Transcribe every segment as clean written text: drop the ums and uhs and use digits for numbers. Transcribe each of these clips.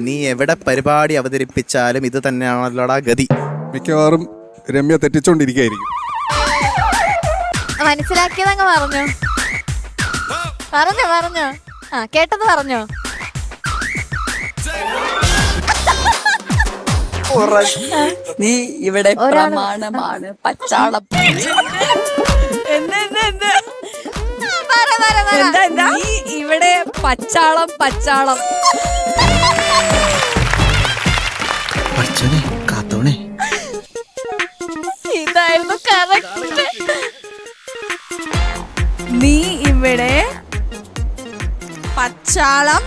നീ എവിടെ പരിപാടി അവതരിപ്പിച്ചാലും ഇത് തന്നെയാണല്ലോടാ ഗതി. മിക്കവാറും രമ്യ തെറ്റിച്ചോണ്ടിരിക്കുകയായിരിക്കും. മനസ്സിലാക്കിയതങ്ങ് പറഞ്ഞോ. ആ കേട്ടത് പറഞ്ഞോ. നീ ഇവിടെ പ്രമാണമാണ് പച്ചാളം. നീ ഇവിടെ പച്ചാളം. കാത്തോണേ. ഇതായിരുന്നു കറക്റ്റ്. നീ ഇവിടെ പച്ചാളം.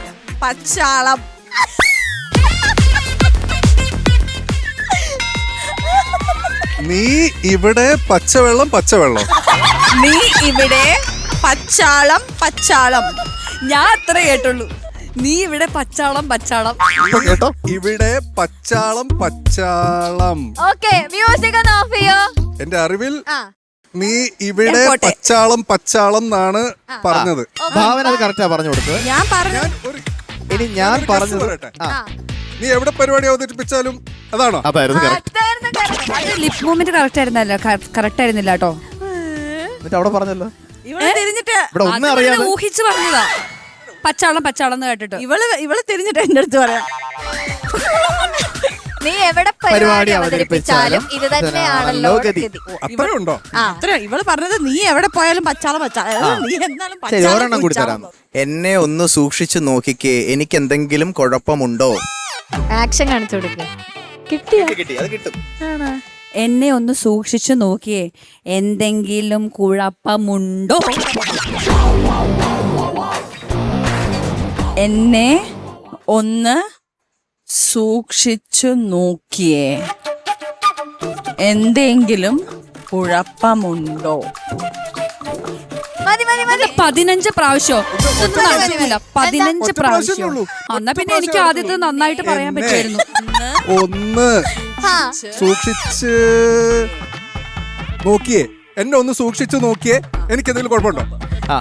നീ ഇവിടെ പച്ചവെള്ളം. നീ ഇവിടെ പച്ചാളം. ഞാൻ അത്ര കേട്ടുള്ളൂ. നീ ഇവിടെ പച്ചാളം. കേട്ടോ, ഇവിടെ പച്ചാളം. ഓക്കേ, മ്യൂസിക് ഒന്ന് ഓഫ് ചെയ്യോ. എന്റെ അറിവിൽ നീ ഇവിടെ പച്ചാളം എന്നാണ് പറഞ്ഞത്. ഭാവന അത് കറക്റ്റാ പറഞ്ഞു കൊടുത്തത്. ഞാൻ പറഞ്ഞു. ഇനി ഞാൻ പറഞ്ഞത് നീ എവിടെ പരിപാടി അവതരിപ്പിച്ചാലും അതാണോ? അതായിരുന്നു കറക്റ്റ്. അത് ലിപ് മൂവ്മെന്റ് കറക്റ്റ് ആയിരുന്നില്ല കേട്ടോ. എന്നിട്ട് അവിടെ പറഞ്ഞല്ലോ, ഇവിടെ തിരിഞ്ഞിട്ട് ഇവിടെ ഒന്നും അറിയാതെ ഊഹിച്ചു പറഞ്ഞതാ. പച്ചാളം എന്ന് കേട്ടിട്ട് ഇവള് തിരിഞ്ഞിട്ട് എന്റെ അടുത്ത് പറയാം. നീ എവിടെ പരിപാടി അവതരിപ്പിച്ചാലും ഇത് തന്നെയാണല്ലോ ഗതി. അത്രയും ഉണ്ടോ? ഇവള് പറഞ്ഞത് നീ എവിടെ പോയാലും പച്ചാളം. നീ എന്നാലും ശരി, ഒരെണ്ണം കൂടി തരാം. എന്നെ ഒന്ന് സൂക്ഷിച്ചു നോക്കിക്കേ, എനിക്ക് എന്തെങ്കിലും കുഴപ്പമുണ്ടോ? ആക്ഷൻ കാണിച്ചു കൊടുക്കുക. കിട്ടിയോ? കിട്ടി, അത് കിട്ടും. എന്നെ ഒന്ന് സൂക്ഷിച്ചു നോക്കിയേ, എന്തെങ്കിലും കുഴപ്പമുണ്ടോ? എന്നെ ഒന്ന് സൂക്ഷിച്ചു നോക്കിയേ, എന്തെങ്കിലും കുഴപ്പമുണ്ടോ? 15 പ്രാവശ്യം. 15 പ്രാവശ്യം. എന്നാ പിന്നെ എനിക്ക് ആദ്യത്തെ നന്നായിട്ട് പറയാൻ പറ്റുമായിരുന്നു. ഒന്ന് സൂക്ഷിച്ച് നോക്കിയേ, എന്നെ ഒന്ന് സൂക്ഷിച്ചു നോക്കിയേ, എനിക്ക് എന്തെങ്കിലും കുഴപ്പമുണ്ടോ? ആ